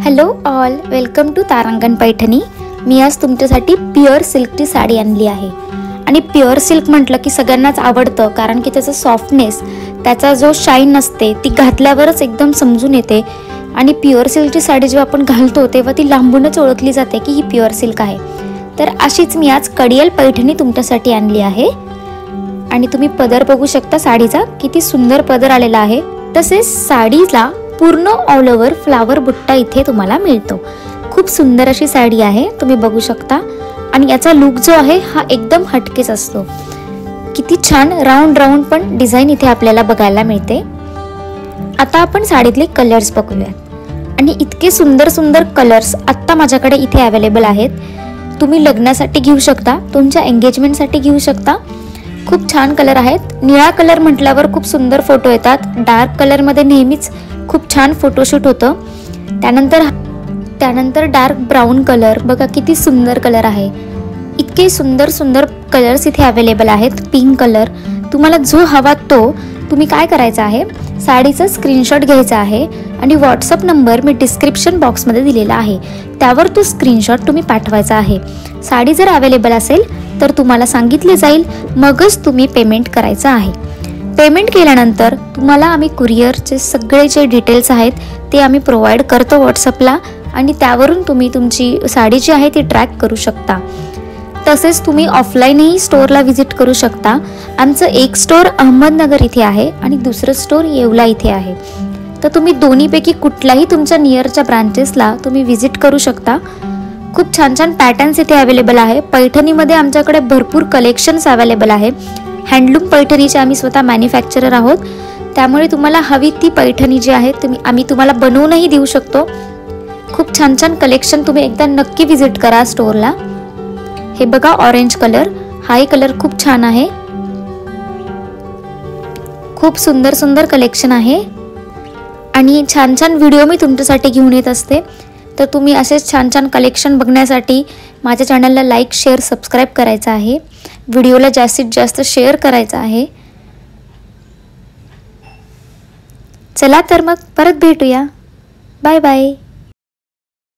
Hello all, welcome to Tarangan Paithani. मी आज तुमच्यासाठी प्युअर सिल्कची साडी आणली आहे। आणि प्युअर सिल्क म्हटलं की सगळ्यांनाच आवडतं, कारण की त्याचं सॉफ्टनेस, त्याचा जो शाईन असते ती घातल्यावरच एकदम समजून येते। आणि प्युअर सिल्कची साडी जेव्हा आपण घालतो तेव्हा ती लांबूनच ओळखली जाते की ही प्युअर सिल्क आहे। तर अशीच मी आज कडियल पैठणी तुमच्यासाठी आणली आहे। आणि तुम्ही पदर बघू शकता, साडीचा किती सुंदर पदर आलेला आहे। तसेच साडीला पूर्ण ऑल ओव्हर फ्लावर बुट्टा इथे तुम्हाला मिळतो। खूप सुंदर अशी साडी आहे, तुम्ही बघू शकता। आणि याचा लुक जो आहे हा एकदम हटकेच असतो। किती छान राऊंड राऊंड पण डिझाइन इथे आपल्याला बघायला मिळते। आता आपण साडीतले कलर्स बघूयात। आणि इतके सुंदर सुंदर कलर्स आता माझ्याकडे इथे अवेलेबल आहेत। तुम्ही लग्नासाठी घेऊ शकता, तुमच्या एंगेजमेंटसाठी घेऊ शकता। खूप छान कलर आहेत। निळा कलर म्हटल्यावर खूप सुंदर फोटो येतात। डार्क कलर मध्ये नेहमीच खूप छान फोटोशूट होतं। त्यानंतर डार्क ब्राउन कलर बघा किती सुंदर कलर आहे। इतके सुंदर सुंदर कलर्स इथे अवेलेबल आहेत। पिंक कलर, तुम्हाला जो हवा तो तुम्ही काय करायचं आहे, साडीचा स्क्रीनशॉट घ्यायचा आहे आणि व्हॉट्सअप नंबर मी डिस्क्रिप्शन बॉक्समध्ये दिलेला आहे, त्यावर तो स्क्रीनशॉट तुम्ही पाठवायचा आहे। साडी जर अवेलेबल असेल तर तुम्हाला सांगितले जाईल, मगच तुम्ही पेमेंट करायचं आहे। पेमेंट केल्यानंतर तुम्हाला आम्ही कुरिअरचे सगळे जे डिटेल्स आहेत ते आम्ही प्रोव्हाइड करतो व्हॉट्सअपला, आणि त्यावरून तुम्ही तुमची साडी जी आहे ती ट्रॅक करू शकता। तसेच तुम्ही ऑफलाईनही स्टोअरला व्हिजिट करू शकता। आमचं एक स्टोअर अहमदनगर इथे आहे आणि दुसरं स्टोअर येवला इथे आहे। तर तुम्ही दोन्हीपैकी कुठल्याही तुमच्या नियरच्या ब्रांचेसला तुम्ही व्हिजिट करू शकता। खूप छान छान पॅटर्न्स इथे अवेलेबल आहे। पैठणीमध्ये आमच्याकडे भरपूर कलेक्शन्स अवेलेबल आहे। हँडलूम पैठणीचे आम्ही स्वतः मॅन्युफॅक्चरर आहोत, त्यामुळे तुम्हाला हवी ती पैठणी जी आहे आम्ही तुम्हाला बनवूनही देऊ शकतो। खूप छान छान कलेक्शन, तुम्ही एकदा नक्की व्हिजिट करा स्टोअरला। हे बघा ऑरेंज कलर, हाही कलर खूप छान आहे। खूप सुंदर सुंदर कलेक्शन आहे आणि छान छान व्हिडिओ मी तुमच्यासाठी घेऊन येत असते। तर तुम्ही असेच छान छान कलेक्शन बघण्यासाठी माझ्या चॅनलला लाईक, शेअर, सबस्क्राईब करायचं आहे। व्हिडिओला जास्तीत जास्त शेअर करायचं आहे। चला तर मग परत भेटूया। Bye bye.